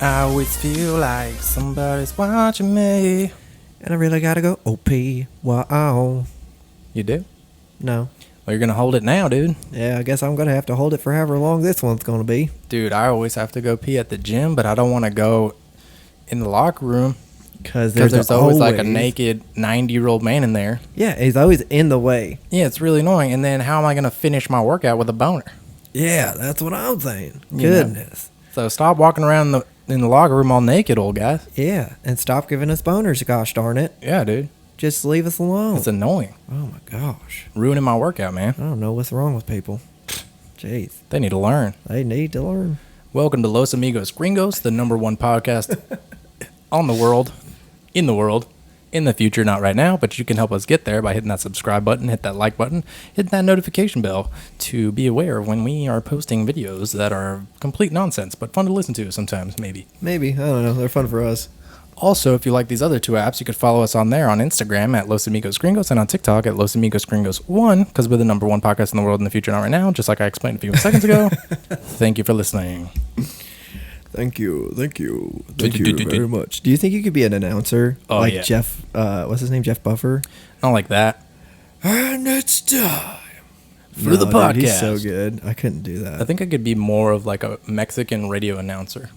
I always feel like somebody's watching me. And I really gotta go. O-P. Wow. You do? No. Well, you're going to hold it now, dude. Yeah, I guess I'm gonna have to hold it for however long this one's gonna be. Dude, I always have to go pee at the gym, but I don't want to go in the locker room Because there's always like a naked 90-year-old man in there. Yeah, he's always in the way. Yeah, it's really annoying. And then how am I going to finish my workout with a boner? Yeah, that's what I'm saying. You Goodness. So stop walking around in the locker room all naked, old guy. Yeah, and stop giving us boners, gosh darn it. Yeah, dude. Just leave us alone. It's annoying. Oh my gosh. Ruining my workout, man. I don't know what's wrong with people. Jeez. They need to learn. They need to learn. Welcome to Los Amigos Gringos, the #1 podcast on the world, in the future, not right now, but you can help us get there by hitting that subscribe button, hit that like button, hit that notification bell to be aware of when we are posting videos that are complete nonsense, but fun to listen to sometimes, maybe. Maybe. I don't know. They're fun for us. Also, if you like these other two apps, you could follow us on there on Instagram at Los Amigos Gringos and on TikTok at Los Amigos Gringos 1, because we're the #1 podcast in the world in the future, not right now, just like I explained a few seconds ago. Thank you for listening. Thank you. Thank you very much. Do you think you could be an announcer? Oh, like yeah. Jeff, what's his name? Jeff Buffer? Not like that. And it's time. For the podcast. Dude, he's so good. I couldn't do that. I think I could be more of like a Mexican radio announcer.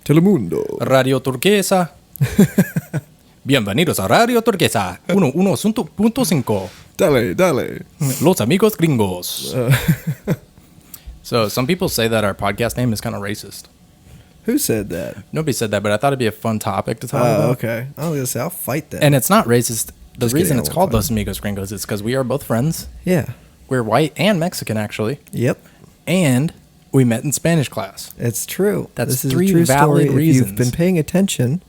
Telemundo. Radio Turquesa. Bienvenidos a Radio Turquesa 101.5. Dale. Los Amigos Gringos. So some people say that our podcast name is kind of racist. Who said that? Nobody said that, but I thought it'd be a fun topic to talk about. Okay. I was going to say, I'll fight that. And it's not racist. The Just reason kidding, it's I won't called fight Los Amigos Gringos is because we are both friends. Yeah. We're white and Mexican, actually. Yep. And we met in Spanish class. It's true. That's this is three a true valid story. reasons. If you've been paying attention.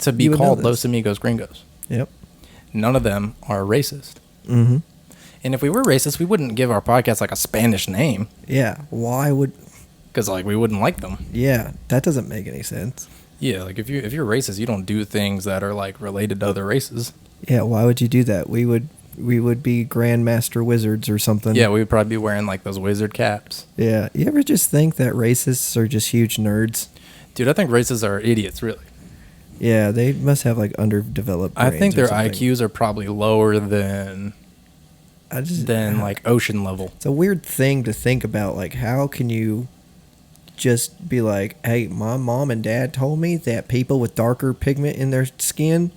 To be You would know called this. Los Amigos Gringos. Yep. None of them are racist. Mm-hmm. And if we were racist, we wouldn't give our podcast like a Spanish name. Yeah. Why would... Because like we wouldn't like them. Yeah. That doesn't make any sense. Yeah, like if you're racist, you don't do things that are like related to other races. Yeah. Why would you do that? We would be Grandmaster Wizards or something. Yeah, we would probably be wearing like those wizard caps. Yeah. You ever just think that racists are just huge nerds? Dude, I think racists are idiots, really. Yeah, they must have like underdeveloped brains. I think or their something. IQs are probably lower than like ocean level. It's a weird thing to think about. Like, how can you just be like, hey, my mom and dad told me that people with darker pigment in their skin,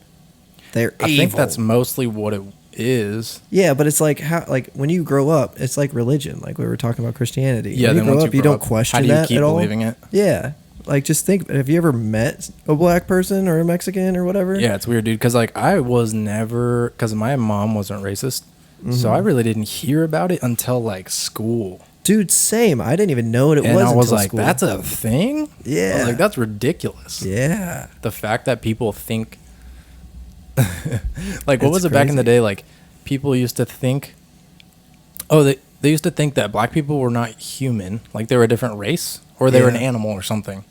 they're evil. I think that's mostly what it is. Yeah, but it's like how, like when you grow up, it's like religion. Like we were talking about Christianity. Yeah, when then you grow once up, you you grow don't up, question how do you that keep at all. believing it? Yeah, like just think. Have you ever met a black person or a Mexican or whatever? Yeah, it's weird, dude. Because like I was never, because my mom wasn't racist, so I really didn't hear about it until like school. Dude, same. I didn't even know what it And was. I was until like, school. that's a thing? Yeah. I was like, that's ridiculous. Yeah. The fact that people think, like, what It's was it back in the crazy. day? Like, people used to think, they used to think that black people were not human, like they were a different race, or they were an Yeah. animal or something.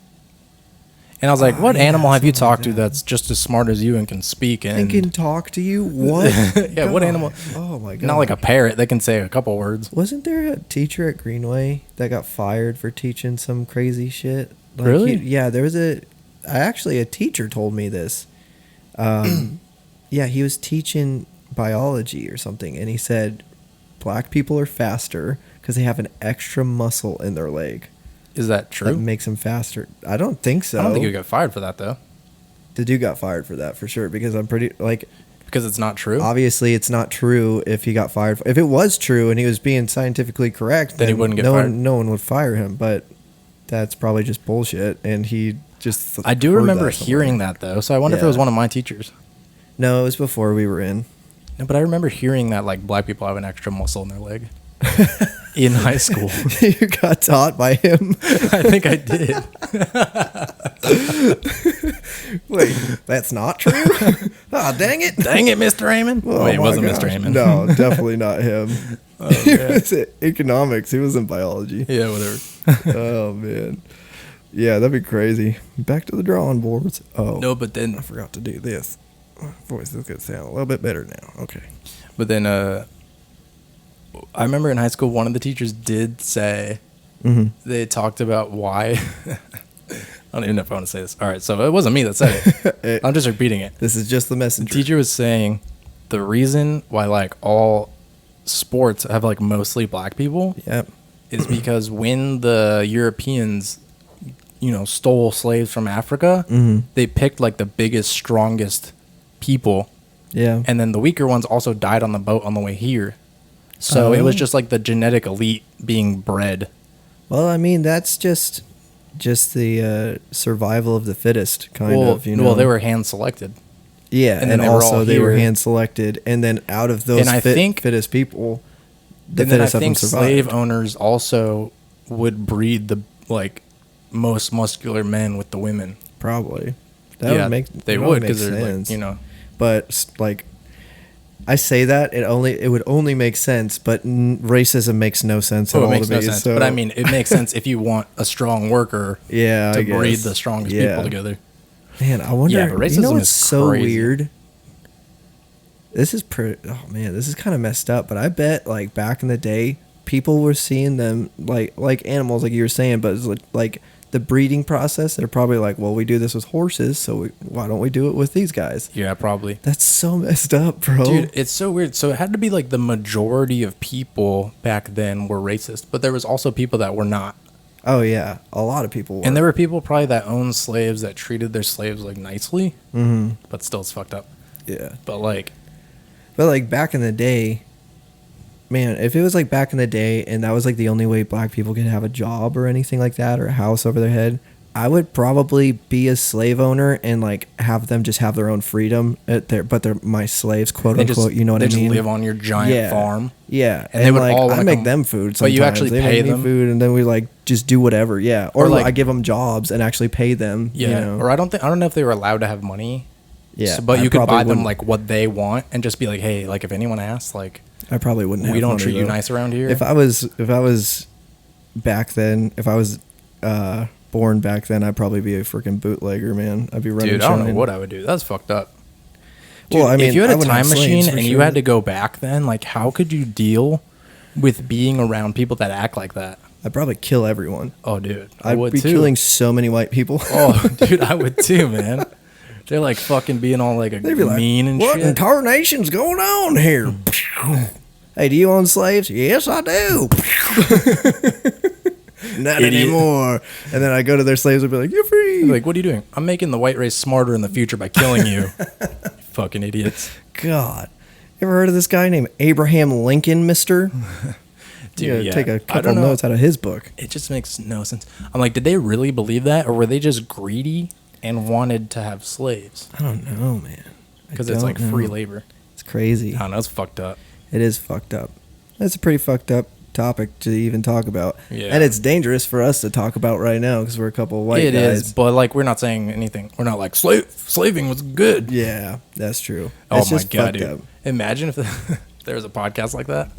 And I was like, what yeah, animal have you something like talked to that. that's just as smart as you and can speak? And And can talk to you? What? yeah, what God. animal? Oh my god! Not like a parrot that can say a couple words. Wasn't there a teacher at Greenway that got fired for teaching some crazy shit? Like Really? yeah, there was a teacher told me this. Yeah, he was teaching biology or something, and he said black people are faster because they have an extra muscle in their leg Is that that true? makes them faster. I don't think so. I don't think you got fired for that, though, The dude got fired for that for sure because I'm pretty like. because it's not true. Obviously, it's not true if he got fired. If it was true and he was being scientifically correct, Then he wouldn't get no fired. No one would fire him, but that's probably just bullshit. And he just. I do remember hearing that, though, so I wonder if it was Yeah. one of my teachers. No, it was before we were in. No, but I remember hearing that, like, black people have an extra muscle in their leg in high school. You got taught by him. I think I did. Wait, that's not true? Ah, dang it. Dang it, Mr. Raymond. Oh Wait, it my wasn't gosh. Mr. Raymond. No, definitely not him. He was in economics. He was in biology. Yeah, whatever. Oh, man. Yeah, that'd be crazy. Back to the drawing boards. Oh. No, but then, I forgot to do this. My voice is going to sound a little bit better now. Okay. I remember in high school, one of the teachers did say Mm-hmm. they talked about why I don't even know if I want to say this. All right, so it wasn't me that said it. I'm just repeating it. This is just the The messenger. teacher was saying the reason why like all sports have like mostly black people Yep. is because when the Europeans, stole slaves from Africa, they picked like the biggest, strongest people, Yeah. and then the weaker ones also died on the boat on the way here. So it was just like the genetic elite being bred. Well, I mean, that's just the survival of the fittest, kind of. Well, they were hand selected. Yeah, and and, then they were also all they were here. hand selected, and then out of those And I think- fittest people, the And then I fittest of them think survived. slave owners also would breed the like most muscular men with the women. Probably. That would make they that would make because they're sense. like But like, I say that it would only make sense, but racism makes no sense at it all makes to no me. sense. So, But I mean, it makes sense if you want a strong worker yeah, to I guess. breed the strongest people together. Man, I wonder. Yeah, but racism you know what's is so crazy. weird? This is oh man, this is kind of messed up. But I bet like back in the day, people were seeing them like animals, like you were saying. But it's like the breeding process. They're probably like, well, we do this with horses, so why don't we do it with these guys? Yeah, probably. That's so messed up, bro. Dude, it's so weird. So it had to be like the majority of people back then were racist, but there was also people that were not. Oh yeah, a lot of people were. And there were people probably that owned slaves that treated their slaves like nicely, but still it's fucked up. Yeah. But like, But like back in the day, man, if it was like back in the day and that was like the only way black people could have a job or anything like that or a house over their head, I would probably be a slave owner and like have them just have their own freedom but they're my slaves, quote they unquote. just, You know what they I mean? just live on your giant farm. Yeah, And they would like, all I wanna make come- them food. But Sometimes. you actually they pay make me them? food, and then we like just do whatever. Yeah, or like- I give them jobs and actually pay them. Yeah. you know? Or I don't know if they were allowed to have money. Yeah, So, but I you could probably buy them wouldn't- like what they want and just be like, hey, like if anyone asks, like I probably wouldn't. we have don't money, treat you though. nice around here. If I was back then, if I was born back then, I'd probably be a freaking bootlegger, man. I'd be running. Dude, I don't know shine. what I would do. That's fucked up. Dude, Well, I mean, if you had I a wouldn't time have slaves, machine for and you sure. had to go back then, like how could you deal with being around people that act like that? I'd probably kill everyone. Oh, dude, I I'd would be too. killing so many white people. Oh, dude, I would too, man. They're like fucking being all like They'd be like, mean and "What shit. in tarnation's going on here?" Hey, do you own slaves? Yes, I do. Not Idiot. anymore. And then I go to their slaves and be like, "You're free." Like, what are you doing? I'm making the white race smarter in the future by killing you. Fucking idiots. God, you ever heard of this guy named Abraham Lincoln, Mister? Dude, You gotta yeah. take a I couple don't know. notes out of his book. It just makes no sense. I'm like, did they really believe that, or were they just greedy and wanted to have slaves? I don't know, man. Because it's like free labor. It's crazy. I don't know. It's fucked up. It is fucked up. That's a pretty fucked up topic to even talk about. Yeah. And it's dangerous for us to talk about right now because we're a couple of white It guys. is, but like we're not saying anything. We're not like slaving was good. Yeah, that's true. Oh It's my just god, fucked dude! up. Imagine if there was a podcast like that.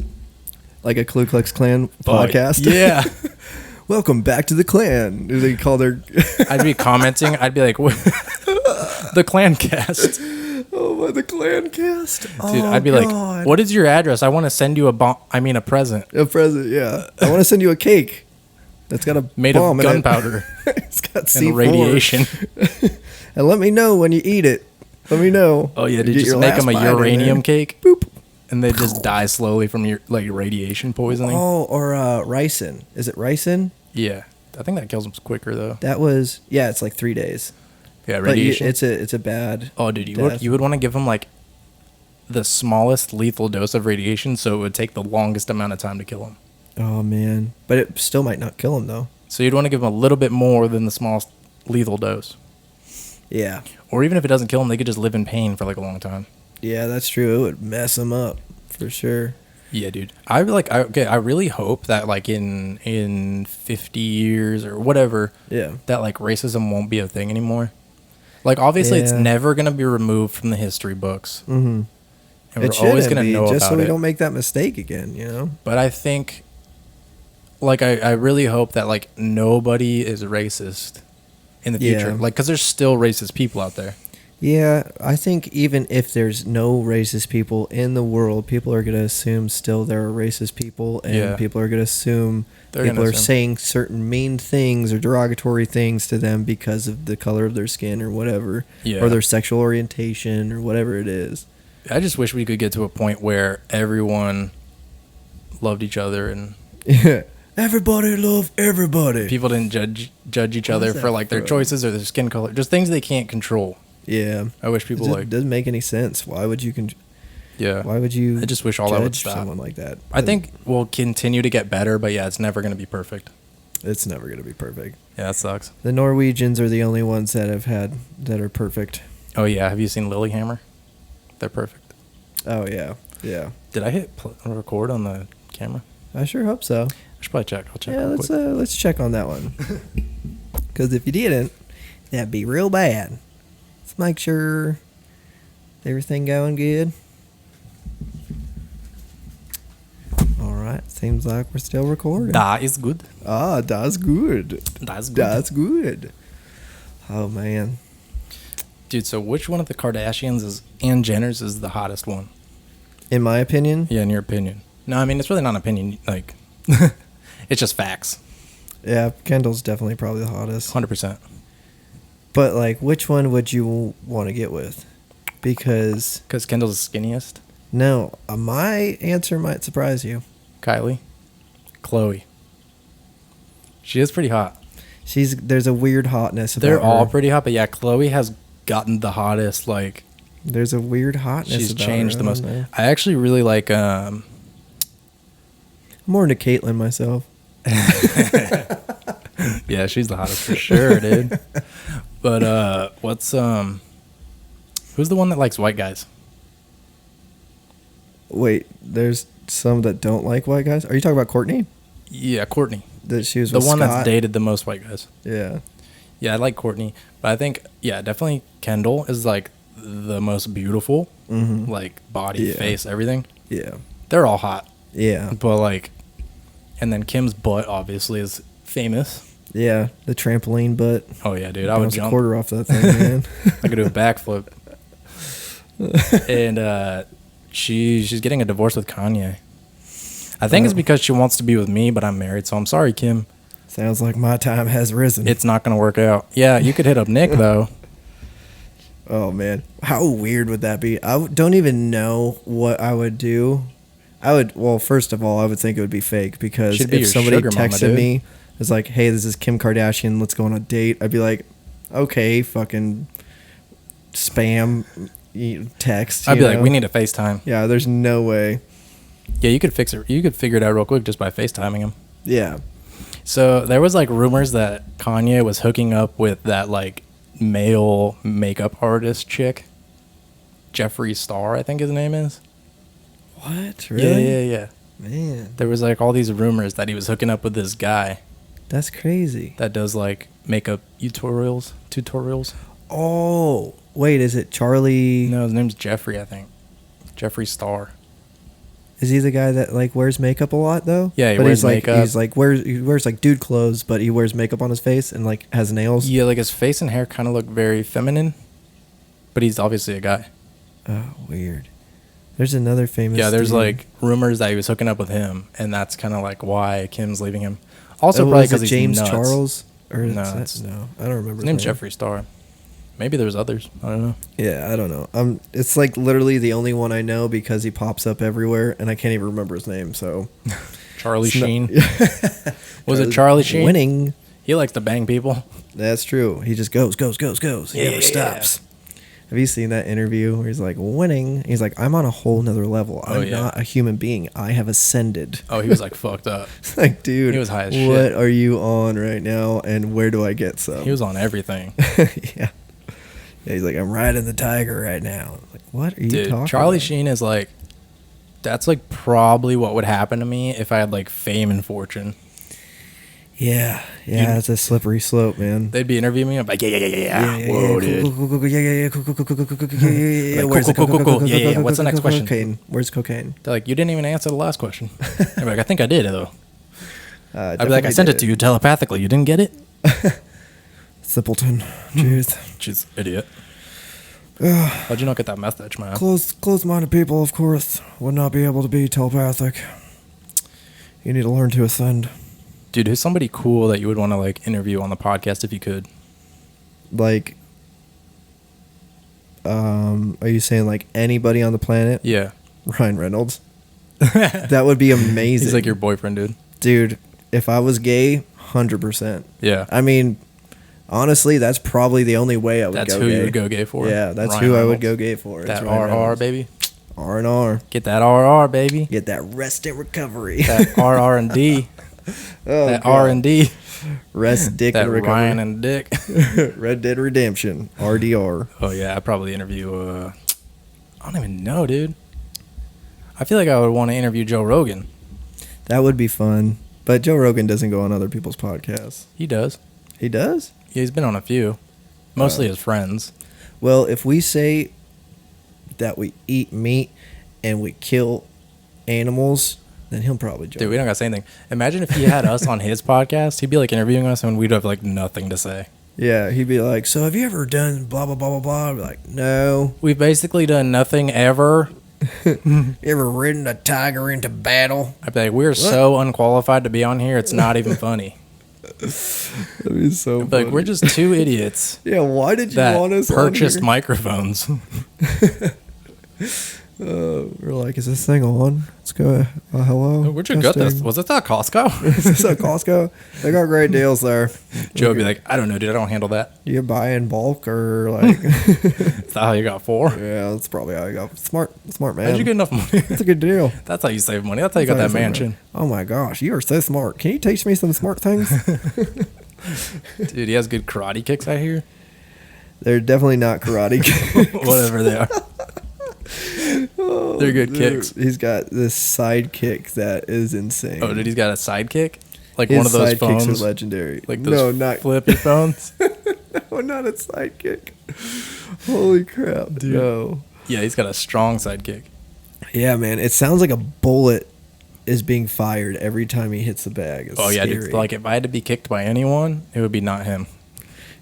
Like a Ku Klux Klan Oh, podcast. yeah. Welcome back to the Klan. They call their. I'd be commenting. I'd be like, what? The Clan Cast. Oh my, the Klan cast. Dude, I'd be like, what is your address? I want to send you a present A present, yeah. I want to send you a cake that's got a made bomb of in it. gunpowder It's got C4. and radiation. And let me know when you eat it. Let me know. Oh yeah, You dude, get just your make last them a bite in uranium there. cake, Boop. and they just die slowly from your like radiation poisoning. Oh, or ricin. Is it ricin? Yeah, I think that kills them quicker though. That was it's like 3 days. Yeah, But radiation. it's a bad. Oh, dude, you death. would want to give them like the smallest lethal dose of radiation, so it would take the longest amount of time to kill them. Oh man, but it still might not kill him though. So you'd want to give them a little bit more than the smallest lethal dose, Yeah, or even if it doesn't kill them, they could just live in pain for like a long time. yeah, that's true. It would mess him up for sure. Yeah, dude. I really hope that like in 50 years or whatever, Yeah, that like racism won't be a thing anymore. Like obviously, it's Yeah. never gonna be removed from the history books, mm-hmm. and It we're always shouldn't gonna be know just about so we it. don't make that mistake again. You know. But I think, like, I really hope that like nobody is racist in the future, Yeah. like because there's still racist people out there. Yeah, I think even if there's no racist people in the world, people are going to assume still there are racist people, and Yeah. people are going to assume They're people gonna are assume. saying certain mean things or derogatory things to them because of the color of their skin or whatever, Yeah. or their sexual orientation or whatever it is. I just wish we could get to a point where everyone loved each other and Yeah. Everybody love everybody. people didn't judge each What other is for that like their from? choices or their skin color, just things they can't control. Yeah. I wish It people just like doesn't make any sense. Why would you yeah. why would you I just wish all that would judge stop. someone like that? I think we'll continue to get better, but yeah, it's never going to be perfect. It's never going to be perfect. Yeah, that sucks. The Norwegians are the only ones that are perfect. Oh yeah, have you seen Lilyhammer? They're perfect. Oh yeah, yeah. Did I hit record on the camera? I sure hope so. I should probably check. I'll check. Yeah, real let's quick. let's check on that one. Because if you didn't, that'd be real bad. Let's make sure everything going good. All right, seems like we're still recording. That is good. Ah, that's good. That's good. That's good. Oh man. Dude, so which one of the Kardashians and Jenners is the hottest one? In my opinion, Yeah, in your opinion. No, I mean, it's really not an opinion. Like, it's just facts. yeah, Kendall's definitely probably the hottest. 100%. But like, which one would you want to get with? Because Because Kendall's the skinniest. no, my answer might surprise you. Kylie. Chloe. She is pretty hot. There's a weird hotness about They're all her. pretty hot, but yeah, Chloe has gotten the hottest. Like, There's a weird hotness she's about changed her. the I most. don't know. I actually really like, I'm more into Caitlyn myself. yeah, she's the hottest for sure, dude. But, who's the one that likes white guys? Wait, there's some that don't like white guys. Are you talking about Courtney? Yeah, Courtney. That she was The with one Scott? that's dated the most white guys. Yeah. Yeah, I like Courtney, but I think definitely Kendall is like the most beautiful, Mm-hmm. like body, Yeah. face, everything. Yeah. They're all hot, Yeah. but like, and then Kim's butt obviously is famous. Yeah. The trampoline butt. Oh yeah, dude, I would Bounce a jump. quarter off that thing, man. I could do a backflip. And she's getting a divorce with Kanye. I think it's because she wants to be with me, but I'm married, so I'm sorry, Kim. Sounds like my time has risen. It's not gonna work out. Yeah, you could hit up Nick though. Oh man, how weird would that be? Don't even know what I would do. Well, first of all, I would think it would be fake because She'd be if your somebody sugar mama, texted dude. me, it's like, "Hey, this is Kim Kardashian. Let's go on a date." I'd be like, "Okay, fucking spam text." I'd you be like, know? we need a FaceTime. Yeah, there's no way. Yeah, you could fix it. You could figure it out real quick just by FaceTiming him. Yeah. So there was like rumors that Kanye was hooking up with that like male makeup artist chick, Jeffree Star, I think his name is. What? Really? Yeah. Man, There was like all these rumors that he was hooking up with this guy that's crazy. that does like makeup tutorials. Oh, wait, is it Charlie? No, his name's Jeffrey, I think. Jeffree Star. Is he the guy that like wears makeup a lot though? Yeah, he but wears he's like, makeup. He's like he wears like dude clothes, but he wears makeup on his face and like has nails. Yeah, like his face and hair kind of look very feminine, but he's obviously a guy. Oh, weird. There's another famous. Yeah, there's dude. like rumors that he was hooking up with him, and that's kind of like why Kim's leaving him. Also, Oh, probably was it because he's James nuts. Charles or No, is that- it's- no, I don't remember. His name's name. Jeffree Star. Maybe there's others. I don't know. Yeah, I don't know. It's like literally the only one I know because he pops up everywhere, and I can't even remember his name. So Charlie It's not- Sheen. Was it Charlie Sheen? Winning. He likes to bang people. That's true. He just goes. He Yeah, never stops. Have you seen that interview where he's like winning? He's like, I'm on a whole nother level. Oh, I'm yeah. not a human being. I have ascented. Oh, he was like fucked up. It's like, dude, He was high as what shit. are you on right now, and where do I get some? He was on everything. yeah. Yeah, he's like, I'm riding the tiger right now. I'm like, what are you Dude, talking Charlie about? Sheen is like, that's like probably what would happen to me if I had like fame and fortune. Yeah, You- it's a slippery slope, man. They'd be interviewing me. I'm like, yeah. Whoa, dude. Cool, yeah, cool, yeah. Like, Where's the cool. Yeah. What's the next question? Cocaine. Where's cocaine? They're like, you didn't even answer the last question. I'm like, I think I did though. I'd be like, I sent it to you telepathically. You didn't get it? Simpleton. Cheers. She's idiot. How'd you not get that message, man? Closed-minded people, of course, would not be able to be telepathic. You need to learn to ascend. Dude, who's somebody cool that you would want to like interview on the podcast if you could? Like, are you saying like anybody on the planet? Yeah. Ryan Reynolds. That would be amazing. He's like your boyfriend, dude. Dude, if I was gay, 100%. Yeah. I mean, honestly, that's probably the only way I would That's go who gay. you would go gay for. Yeah, that's Ryan who I Reynolds. would go gay for. It's That Ryan RR, Reynolds. baby. R&R. Get that RR, baby. Get that rest and recovery. That RR&D. Oh, That God. R&D. Rest, dick, That and recovery. Ryan and Dick. Red Dead Redemption. RDR. Oh, yeah. I'd probably interview... I don't even know, dude. I feel like I would want to interview Joe Rogan. That would be fun. But Joe Rogan doesn't go on other people's podcasts. He does. He does? Yeah, he's been on a few. Mostly his friends. Well, if we say that we eat meat and we kill animals, then he'll probably join. Dude, we don't got to say anything. Imagine if he had us on his podcast. He'd be like interviewing us and we'd have like nothing to say. Yeah, he'd be like, so have you ever done blah, blah, blah, blah, blah? I'd be like, no. We've basically done nothing ever. You ever ridden a tiger into battle? I'd be like, we're so unqualified to be on here. It's not even funny. That'd be so I'd be like, we're just two idiots Yeah, why did you that want us purchased on here? microphones. We're like, is this thing on? Let's go. Hello? Where'd you get this? Testing. Was it at Costco? Is this at Costco? They got great deals there. Joe would be like, I don't know, dude. I don't handle that. Do you buy in bulk or like? Is that how you got four? Yeah, that's probably how you got. Smart man. How'd you get enough money? That's a good deal. That's how you save money. That's how you got that mansion. Oh my gosh, you are so smart. Can you teach me some smart things? Dude, he has good karate kicks, I hear. They're definitely not karate. Whatever they are. They're good kicks. He's got this sidekick that is insane. Oh, dude, he's got a sidekick? Like His one of those sidekicks phones? are legendary. Like those flippy phones? No, not a sidekick. Holy crap, Dude. no. Yeah, he's got a strong sidekick. Yeah, man, it sounds like a bullet is being fired every time he hits the bag. It's Yeah, scary. dude. Like if I had to be kicked by anyone, it would be not him.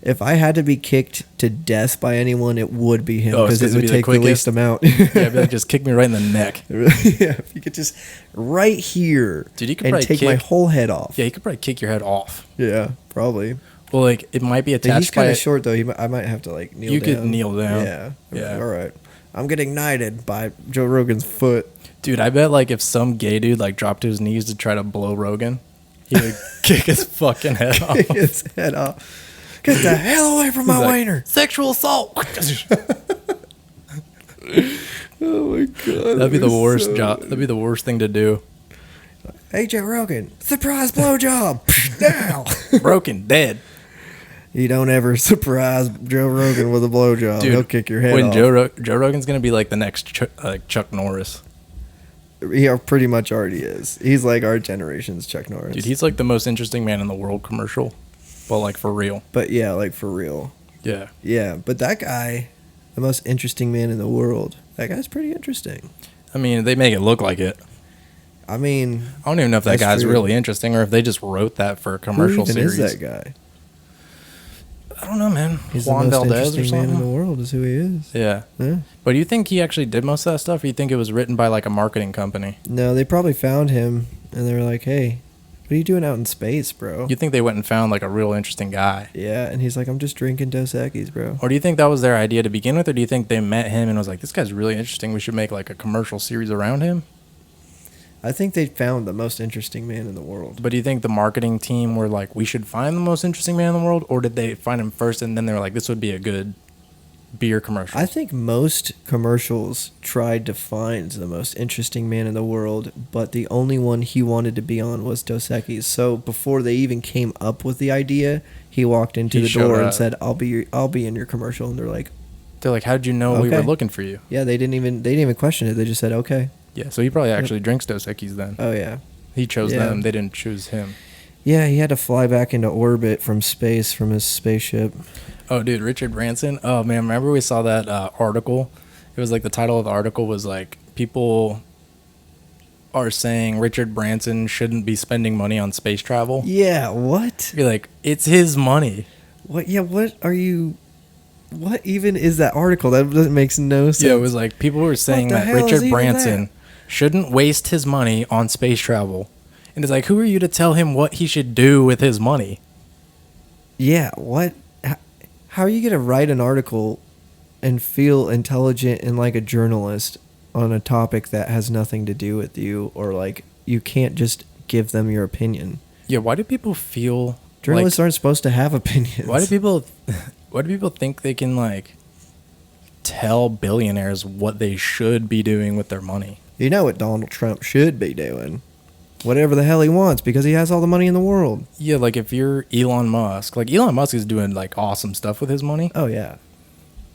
If I had to be kicked to death by anyone, it would be him Oh, because it it'd would be the take the least quickest? amount. Yeah, I'd be like, just kick me right in the neck. Yeah, if you could just right here Dude, you could and probably take my kick- whole head off. Yeah, he could probably kick your head off. Yeah, probably. Well, like it might be But attached he's kind by of short though. I might have to like kneel You down. could kneel down. Yeah. Yeah. All right. I'm getting knighted by Joe Rogan's foot. Dude, I bet like if some gay dude like dropped to his knees to try to blow Rogan, he would kick his fucking head off. His head off. Get the hell away from my He's like, wiener. Sexual assault. Oh my god. That'd be the worst job. That'd be the worst thing to do. Hey Joe Rogan, surprise blowjob now. Broken, dead. You don't ever surprise Joe Rogan with a blowjob. Dude, He'll kick your head when off. Joe Rogan's gonna be like the next Chuck Norris. He pretty much already is. He's like our generation's Chuck Norris. Dude, he's like the most interesting man in the world commercial. Well, like for real. But yeah, like for real. Yeah. Yeah, but that guy, the most interesting man in the world, that guy's pretty interesting. I mean, they make it look like it. I mean, I don't even know if that That's guy's true. really interesting or if they just wrote that for a commercial who even series. is that guy? I don't know, man. He's Juan the most Valdez or interesting man in the something. world is who he is. Yeah. Yeah. But do you think he actually did most of that stuff, or you think it was written by like a marketing company? No, they probably found him and they were like, hey, what are you doing out in space, bro? You think they went and found like a real interesting guy? Yeah, and he's like, I'm just drinking Dos Equis, bro. Or do you think that was their idea to begin with, or do you think they met him and was like, this guy's really interesting, we should make like a commercial series around him? I think they found the most interesting man in the world. But do you think the marketing team were like, we should find the most interesting man in the world, or did they find him first and then they were like, this would be a good beer commercial? I think most commercials tried to find the most interesting man in the world, but the only one he wanted to be on was Dos Equis. So before they even came up with the idea, he walked into He the showed door and up. said, "I'll be in your commercial." And they're like, They're like, how did you know we were Okay. looking for you? "Yeah." They didn't even question it. They just said, "Okay." Yeah, so he probably actually drinks Dos Equis then. Oh yeah. He chose Yeah. them, they didn't choose him. Yeah, he had to fly back into orbit from space from his spaceship. Oh, dude, Richard Branson. Oh, man, remember we saw that article? It was like the title of the article was like, people are saying Richard Branson shouldn't be spending money on space travel. Yeah, what? You're like, it's his money. What? Yeah, what are you? what even is that article? That doesn't make no sense. Yeah, it was like people were saying the that hell is Richard even Branson that? shouldn't waste his money on space travel. And it's like, who are you to tell him what he should do with his money? Yeah, what? How are you going to write an article and feel intelligent and like a journalist on a topic that has nothing to do with you, or like you can't just give them your opinion? Yeah, why do people feel Journalists aren't supposed to have opinions. why do people think they can like tell billionaires what they should be doing with their money? You know what Donald Trump should be doing? Whatever the hell he wants, because he has all the money in the world. Yeah, like if you're Elon Musk, like Elon Musk is doing like awesome stuff with his money. Oh yeah.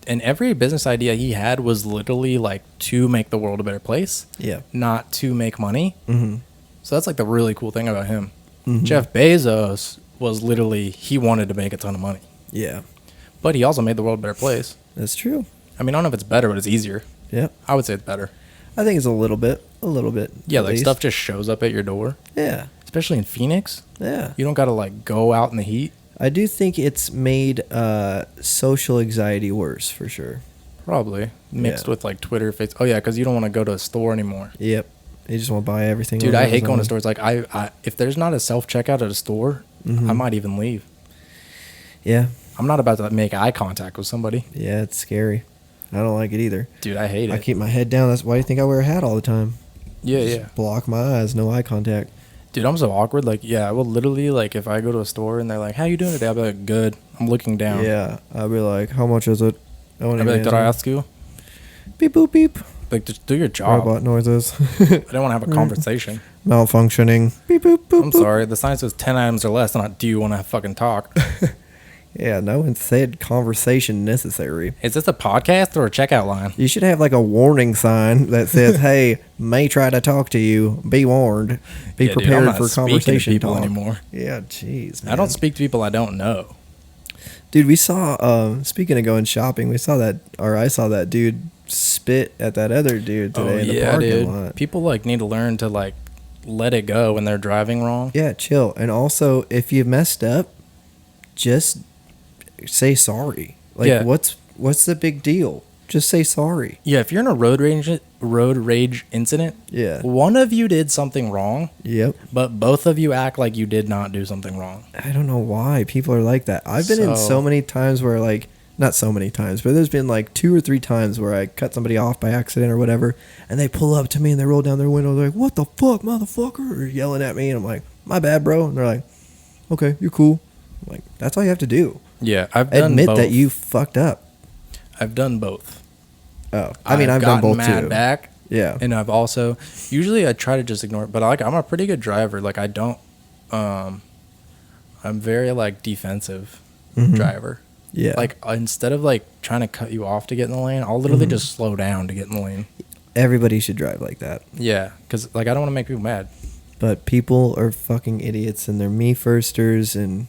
And every business idea he had was literally like to make the world a better place, Yeah. not to make money. Mm-hmm. So that's like the really cool thing about him. Mm-hmm. Jeff Bezos was literally, he wanted to make a ton of money, Yeah. but he also made the world a better place. That's true. I mean, I don't know if it's better, but it's easier. Yep. I would say it's better. I think it's a little bit. Yeah, at like least. stuff just shows up at your door, Yeah. especially in Phoenix. Yeah. You don't got to like go out in the heat. I do think it's made social anxiety worse for sure. Probably mixed Yeah. with like Twitter, Facebook. Oh yeah, because you don't want to go to a store anymore. Yep. You just want to buy everything. Dude, on I hate going to Amazon. stores. Like I if there's not a self checkout at a store, Mhm. I might even leave. Yeah. I'm not about to make eye contact with somebody. Yeah, it's scary. I don't like it either. Dude, I hate I it. keep my head down. That's why you think I wear a hat all the time. Yeah, Just yeah. block my eyes, no eye contact. Dude, I'm so awkward. Like, yeah, I will literally, like, if I go to a store and they're like, how you doing today? I'll be like, good. I'm looking down. Yeah, I'll be like, how much is it? I'll be like, did I ask you? Beep boop beep. Like, just do your job. Robot noises. I don't want to have a conversation. Malfunctioning. Beep boop boop. I'm boop. sorry. The sign says 10 items or less, not do you want to fucking talk. Yeah, no one said conversation necessary. Is this a podcast or a checkout line? You should have like a warning sign that says, "Hey, may try to talk to you. Be warned. Be Yeah, dude, prepared I'm not for speaking to conversation people talk." anymore. Yeah, jeez, man. I don't speak to people I don't know. Dude, we saw. Speaking of going shopping, I saw that dude spit at that other dude today in the parking lot. People like need to learn to like let it go when they're driving wrong. Yeah, chill. And also, if you messed up, just say sorry. Like, Yeah. what's the big deal? Just say sorry. Yeah, if you're in a road rage incident, Yeah. one of you did something wrong, Yep. but both of you act like you did not do something wrong. I don't know why people are like that. I've been in so many times where, like, not so many times, but there's been like 2 or 3 times where I cut somebody off by accident or whatever, and they pull up to me and they roll down their window. They're like, "What the fuck, motherfucker?" Or yelling at me, and I'm like, "My bad, bro." And they're like, "Okay, you're cool." I'm like, that's all you have to do. Yeah, I've done Admit both. that you fucked up. I've done both. Oh, I mean, I've done gotten both mad too. back, Yeah. and I've also usually I try to just ignore it, but I'm a pretty good driver. Like I don't, I'm very like defensive driver. Yeah. Like instead of like trying to cut you off to get in the lane, I'll literally just slow down to get in the lane. Everybody should drive like that. Yeah, because like I don't want to make people mad. But people are fucking idiots, and they're me firsters, and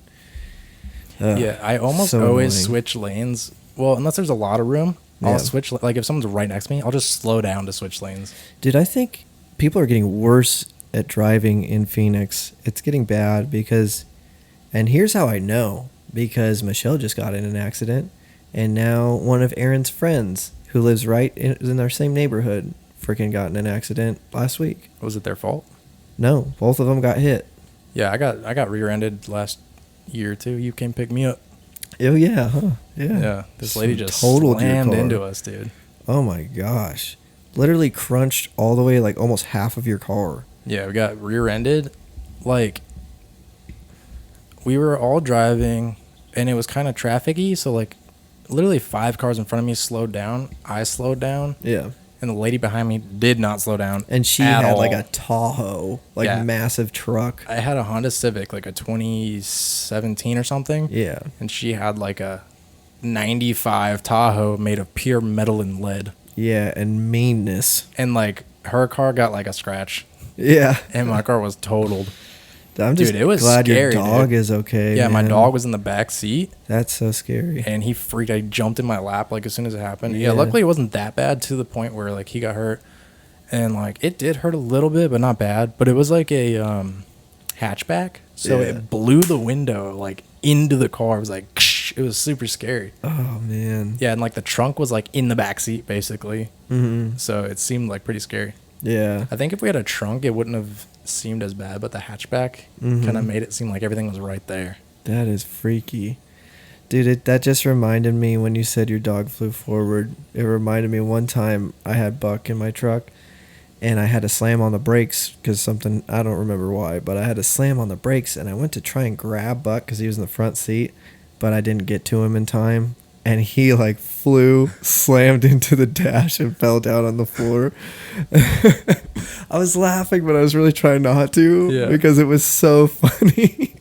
Yeah, I almost so always annoying. switch lanes. Well, unless there's a lot of room, Yeah. I'll switch. Like if someone's right next to me, I'll just slow down to switch lanes. Dude, I think people are getting worse at driving in Phoenix. It's getting bad because, and here's how I know, because Michelle just got in an accident, and now one of Aaron's friends who lives right in our same neighborhood freaking got in an accident last week. Was it their fault? No, both of them got hit. Yeah, I got rear-ended last year or two. You came pick me up. Oh yeah, huh? Yeah. Yeah, this lady just Totaled your slammed car. into us, dude. Oh my gosh. Literally crunched all the way, like almost half of your car. Yeah, we got rear-ended. Like, we were all driving, and it was kind of traffic-y, so, like, literally 5 cars in front of me slowed down. I slowed down, Yeah. and the lady behind me did not slow down. And she at had all. like a Tahoe, like Yeah. massive truck. I had a Honda Civic, like a 2017 or something, Yeah. and she had, like, a 95 Tahoe made of pure metal and lead. Yeah, and meanness. And, like, her car got, like, a scratch, Yeah. and my car was totaled. I'm just Dude, it was glad scary, your dog dude. is okay. Yeah, my man. dog was in the back seat. That's so scary. And he freaked. I jumped in my lap like as soon as it happened. Yeah, Yeah. luckily it wasn't that bad to the point where like he got hurt, and like it did hurt a little bit, but not bad. But it was like a hatchback, so Yeah. it blew the window like into the car. It was like, It was super scary. Oh man. Yeah, and like the trunk was like in the back seat basically. Mm-hmm. So it seemed like pretty scary. Yeah. I think if we had a trunk, it wouldn't have seemed as bad, but the hatchback kind of made it seem like everything was right there. That is freaky. Dude, that just reminded me when you said your dog flew forward. It reminded me one time I had Buck in my truck and I had to slam on the brakes because something, I don't remember why, but I had to slam on the brakes and I went to try and grab Buck because he was in the front seat, but I didn't get to him in time. And he like flew, slammed into the dash and fell down on the floor. I was laughing, but I was really trying not to because it was so funny.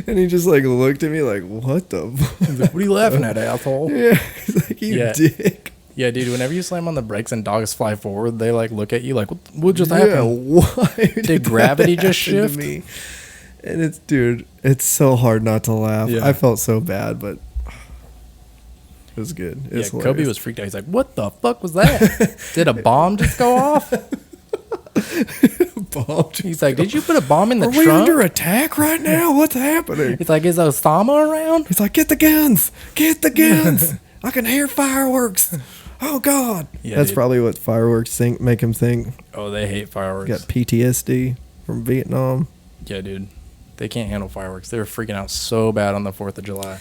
And he just like looked at me like, what the fuck? He's like, what are you laughing at, asshole? Yeah, he's like, you dick. Yeah, dude, whenever you slam on the brakes and dogs fly forward, they like look at you like, what just happened? Why did gravity just shift? To me? And it's, dude, it's so hard not to laugh. Yeah. I felt so bad, but it was good. It was hilarious. Kobe was freaked out. He's like, what the fuck was that? Did a bomb just go off? Bomb. He's like, did you put a bomb in the trunk? Are we under attack right now? What's happening? He's like, is Osama around? He's like, get the guns. Get the guns. I can hear fireworks. Oh, God. Yeah, that's dude. probably what fireworks make him think. Oh, they hate fireworks. Got PTSD from Vietnam. Yeah, dude. They can't handle fireworks. They were freaking out so bad on the 4th of July.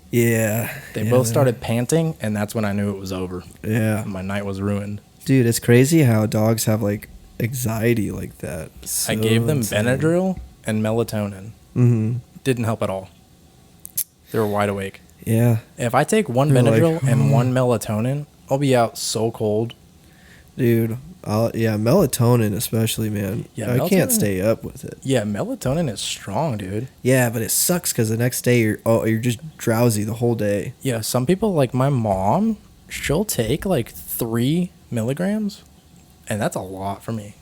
Yeah. They both started panting, and that's when I knew it was over. Yeah. My night was ruined. Dude, it's crazy how dogs have, like, anxiety like that. So I gave them insane. Benadryl and melatonin. Mm-hmm. Didn't help at all. They were wide awake. Yeah. If I take one They're Benadryl like, and one melatonin, I'll be out so cold. Dude, melatonin especially, man. Yeah, I can't melatonin- stay up with it. Yeah, melatonin is strong, dude. Yeah, but it sucks because the next day you're just drowsy the whole day. Yeah, some people, like my mom, she'll take like 3 milligrams, and that's a lot for me.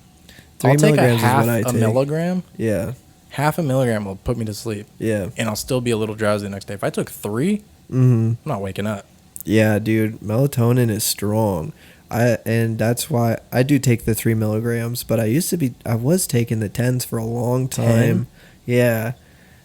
3 I'll take a milligrams is half what I a take. milligram. Yeah. Half a milligram will put me to sleep, Yeah. and I'll still be a little drowsy the next day. If I took 3, Mm-hmm. I'm not waking up. Yeah, dude, melatonin is strong. And that's why I do take the 3 milligrams, but I was taking the 10s for a long time. 10? Yeah.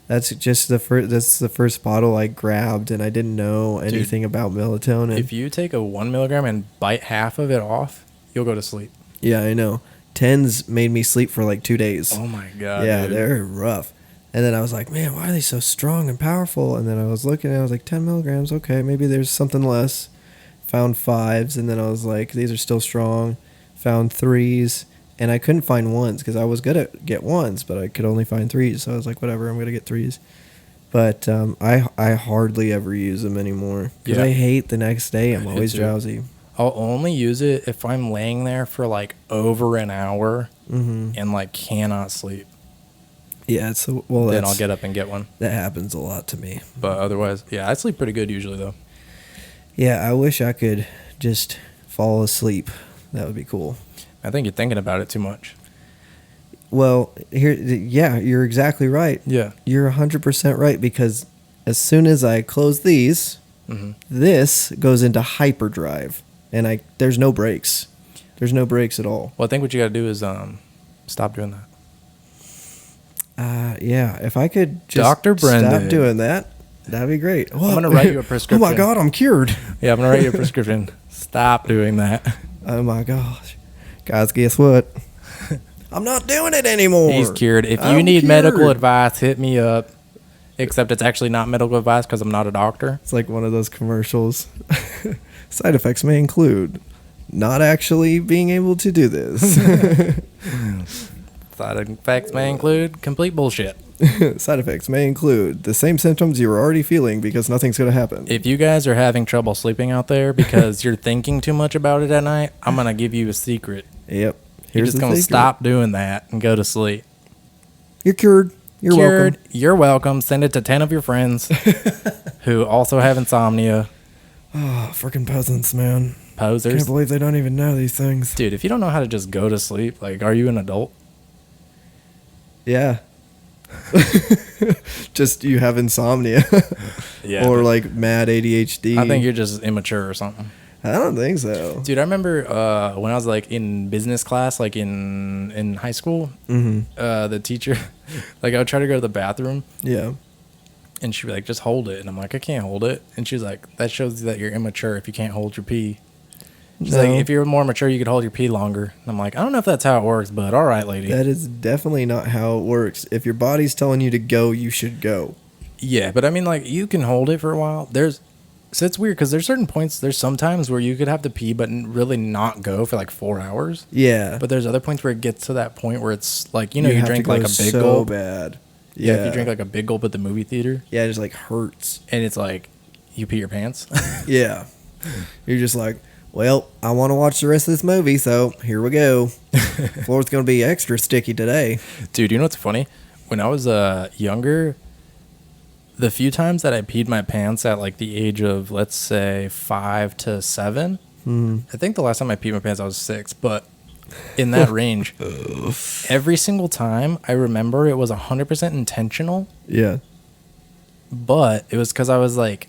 That's the first bottle I grabbed, and I didn't know anything about melatonin. If you take a 1 milligram and bite half of it off, you'll go to sleep. Yeah, I know. 10s made me sleep for like 2 days. Oh my god. Yeah, dude. they're rough. And then I was like, man, why are they so strong and powerful? And then I was looking and I was like, 10 milligrams, okay, maybe there's something less. Found 5s, and then I was like, these are still strong. Found 3s, and I couldn't find 1s because I was good at get 1s, but I could only find 3s. So I was like, whatever, I'm going to get 3s. But I hardly ever use them anymore because I hate the next day. I'm always drowsy. I'll only use it if I'm laying there for like over an hour and like cannot sleep. Yeah, Then I'll get up and get one. That happens a lot to me. But otherwise, yeah, I sleep pretty good usually though. Yeah, I wish I could just fall asleep. That would be cool. I think you're thinking about it too much. Well, you're exactly right. Yeah. You're 100% right because as soon as I close these, this goes into hyperdrive, and there's no brakes. There's no brakes at all. Well, I think what you got to do is stop doing that. Yeah, if I could just Dr. Brendan. stop doing that, that'd be great. I'm going to write you a prescription. Oh my God, I'm cured. Yeah, I'm going to write you a prescription. Stop doing that. Oh my gosh. Guys, guess what? I'm not doing it anymore. He's cured. If you I'm need cured. medical advice, hit me up. Except it's actually not medical advice because I'm not a doctor. It's like one of those commercials. Side effects may include not actually being able to do this. Side effects may include complete bullshit. Side effects may include the same symptoms you were already feeling because nothing's going to happen. If you guys are having trouble sleeping out there because you're thinking too much about it at night, I'm going to give you a secret. Yep. You're just going to stop doing that and go to sleep. You're cured. You're welcome. You're welcome. Send it to 10 of your friends who also have insomnia. Oh, freaking peasants, man. Posers. Can't believe they don't even know these things. Dude, if you don't know how to just go to sleep, like, are you an adult? Yeah. Just you have insomnia. Yeah. Or like mad ADHD. I think you're just immature or something. I don't think so. Dude, I remember when I was like in business class, like in high school, the teacher, like I would try to go to the bathroom, Yeah. And she'd be like, just hold it. And I'm like, I can't hold it. And she's like, that shows you that you're immature if you can't hold your pee. She's like, if you're more mature, you could hold your pee longer. And I'm like, I don't know if that's how it works, but all right, lady. That is definitely not how it works. If your body's telling you to go, you should go. Yeah, but I mean, like, you can hold it for a while. So it's weird because there's certain points, there's some times where you could have to pee but really not go for like 4 hours. Yeah. But there's other points where it gets to that point where it's like, you drink like a big so gulp. Bad. Yeah, if you drink like a big gulp at the movie theater. Yeah, it just like hurts. And it's like, you pee your pants. Yeah. You're just like, well, I want to watch the rest of this movie, so here we go. Floor's going to be extra sticky today. Dude, you know what's funny? When I was younger, the few times that I peed my pants at like the age of, let's say, 5 to 7, I think the last time I peed my pants I was 6, but in that range, every single time I remember it was 100% intentional. Yeah. But it was because I was like,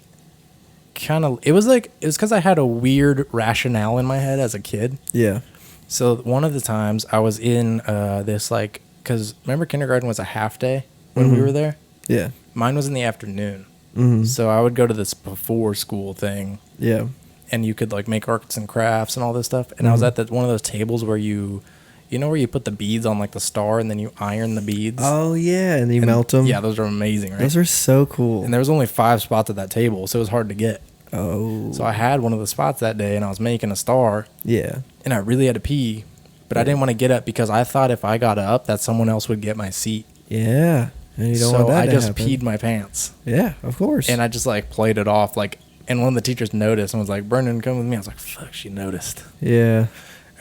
it was because I had a weird rationale in my head as a kid. Yeah. So one of the times I was in this like, because remember kindergarten was a half day when we were there? Yeah. Mine was in the afternoon. Mm-hmm. So I would go to this before school thing. Yeah. And you could like make arts and crafts and all this stuff. And I was at one of those tables where where you put the beads on like the star and then you iron the beads. Oh, yeah. And you melt them. Yeah, those are amazing, right? Those are so cool. And there was only 5 spots at that table, so it was hard to get. Oh. So I had one of the spots that day and I was making a star. Yeah. And I really had to pee, but I didn't want to get up because I thought if I got up that someone else would get my seat. Yeah. And you don't want that I to just happen. peed my pants. Yeah, of course. And I just like played it off like, and one of the teachers noticed and was like, Brendan, come with me. I was like, fuck, she noticed. Yeah.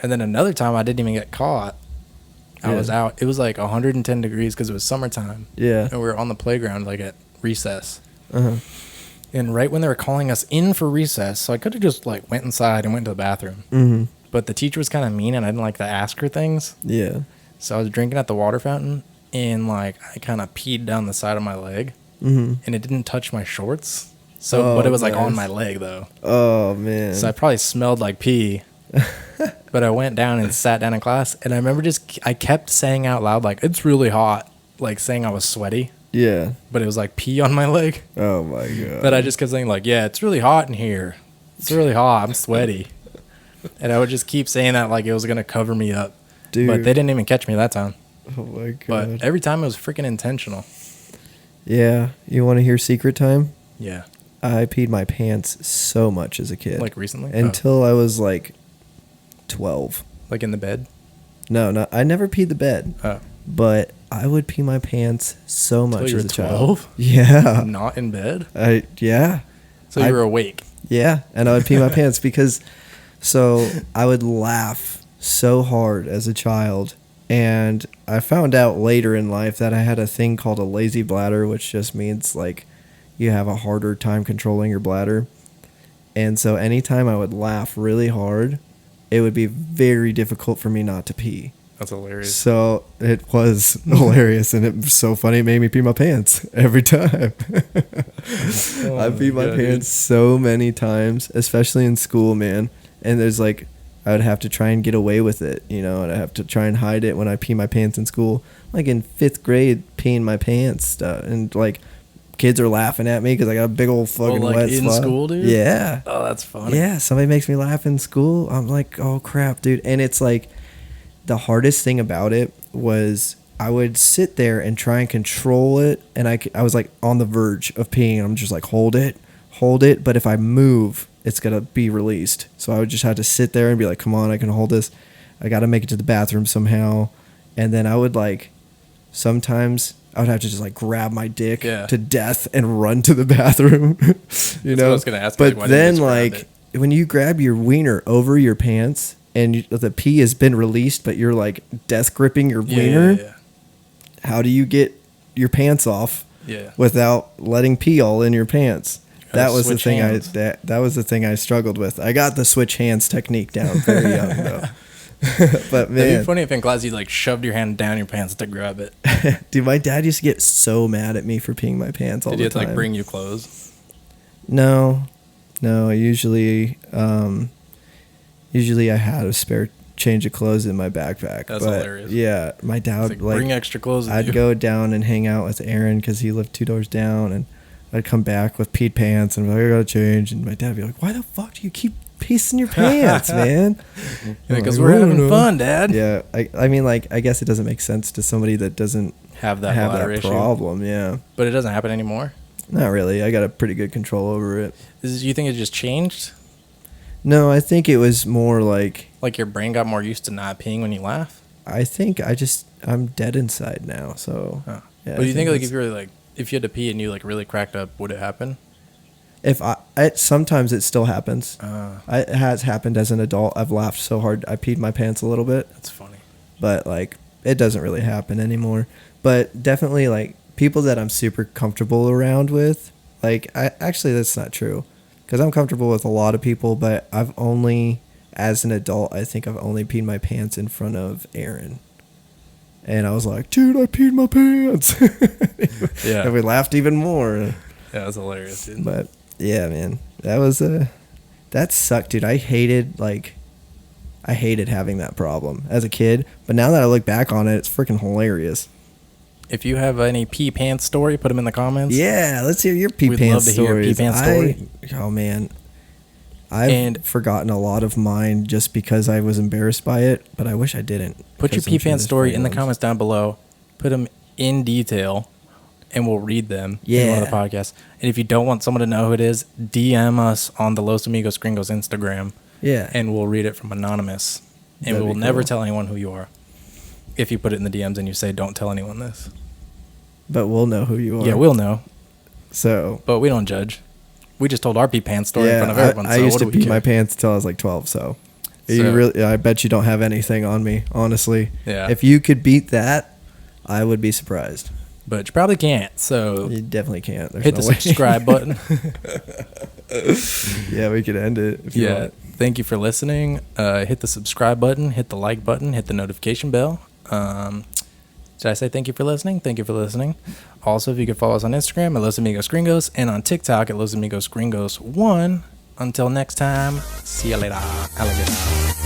And then another time I didn't even get caught. I was out. It was like 110 degrees because it was summertime. Yeah. And we were on the playground like at recess. Uh-huh. And right when they were calling us in for recess, so I could have just like went inside and went to the bathroom. Mm-hmm. But the teacher was kind of mean and I didn't like to ask her things. Yeah. So I was drinking at the water fountain and like I kind of peed down the side of my leg. Mm-hmm. And it didn't touch my shorts. So, but it was like on my leg though. Oh, man. So I probably smelled like pee. But I went down and sat down in class. And I remember I kept saying out loud, like, it's really hot. Like saying I was sweaty. Yeah. But it was like pee on my leg. Oh, my God. But I just kept saying, like, yeah, it's really hot in here. It's really hot. I'm sweaty. And I would just keep saying that like it was going to cover me up. Dude. But they didn't even catch me that time. Oh, my God. But every time it was freaking intentional. Yeah. You want to hear secret time? Yeah. I peed my pants so much as a kid. Like recently? Until I was like 12. Like in the bed? No, I never peed the bed. Oh. But I would pee my pants so much you as were a child. 12? Yeah. Not in bed? Yeah. So you were awake? Yeah. And I would pee my pants because I would laugh so hard as a child. And I found out later in life that I had a thing called a lazy bladder, which just means like you have a harder time controlling your bladder. And so anytime I would laugh really hard, it would be very difficult for me not to pee. That's hilarious. So it was hilarious, and it was so funny. It made me pee my pants every time. I peed my pants so many times, especially in school, man. And there's like, I would have to try and get away with it, and I have to try and hide it when I pee my pants in school. Like in 5th grade, peeing my pants, and like kids are laughing at me because I got a big old fucking wet in spot. school, dude? Yeah. Oh, that's funny. Yeah, somebody makes me laugh in school. I'm like, oh crap, dude. And it's like, the hardest thing about it was I would sit there and try and control it, and I was like on the verge of peeing. I'm just like, hold it, but if I move, it's gonna be released. So I would just have to sit there and be like, come on, I can hold this. I gotta make it to the bathroom somehow. And then I would like, sometimes I would have to just like grab my dick to death and run to the bathroom. That's what I was gonna ask. But like, then like when you grab your wiener over your pants and the pee has been released, but you're like death gripping your wiener, how do you get your pants off without letting pee all in your pants? That was the thing that was the thing I struggled with. I got the switch hands technique down very young though. But man, it'd be funny if in class you like shoved your hand down your pants to grab it. Dude, my dad used to get so mad at me for peeing my pants all the time. Did he have to like bring you clothes? No. Usually I had a spare change of clothes in my backpack. That's hilarious. Yeah, my dad would bring extra clothes. I'd go down and hang out with Aaron because he lived 2 doors down, and I'd come back with peed pants and be like, I gotta change. And my dad would be like, why the fuck do you keep pissing your pants, man? Because we're having fun, Dad. Yeah. I mean, like, I guess it doesn't make sense to somebody that doesn't have that issue. Problem. Yeah. But it doesn't happen anymore? Not really. I got a pretty good control over it. You think it just changed? No, I think it was more like... Like your brain got more used to not peeing when you laugh? I think I'm dead inside now, so... Huh. Yeah, but do you think like if you were like, if you had to pee and you like really cracked up, would it happen? Sometimes it still happens. It has happened as an adult. I've laughed so hard I peed my pants a little bit. That's funny. But like it doesn't really happen anymore. But definitely like people that I'm super comfortable around with, like actually that's not true, because I'm comfortable with a lot of people, but I've only, as an adult, I think I've only peed my pants in front of Aaron. And I was like, dude, I peed my pants. Yeah. And we laughed even more. Yeah, that's hilarious, dude. But yeah, man, that sucked, dude. I hated having that problem as a kid. But now that I look back on it, it's freaking hilarious. If you have any pee pants story, put them in the comments. Yeah, let's hear your pee We'd pants love to hear a pee pants story. Oh man, I've forgotten a lot of mine just because I was embarrassed by it, but I wish I didn't. Put your pee pants story in the comments down below. Put them in detail, and we'll read them in one of the podcasts. And if you don't want someone to know who it is, DM us on the Los Amigos Gringos Instagram. Yeah. And we'll read it from anonymous. And we will never tell anyone who you are. If you put it in the DMs and you say, don't tell anyone this. But we'll know who you are. Yeah, we'll know. So. But we don't judge. We just told our pee pants story in front of everyone. I used to pee my pants until I was like 12, so. I bet you don't have anything on me, honestly. Yeah. If you could beat that, I would be surprised. But you probably can't, so. You definitely can't. There's hit no the way. subscribe button. Yeah, we could end it if you want. Thank you for listening. Hit the subscribe button, hit the like button, hit the notification bell. Did I say thank you for listening? Thank you for listening. Also, if you could follow us on Instagram at Los Amigos Gringos and on TikTok at Los Amigos Gringos 1. Until next time, see you later, alligator.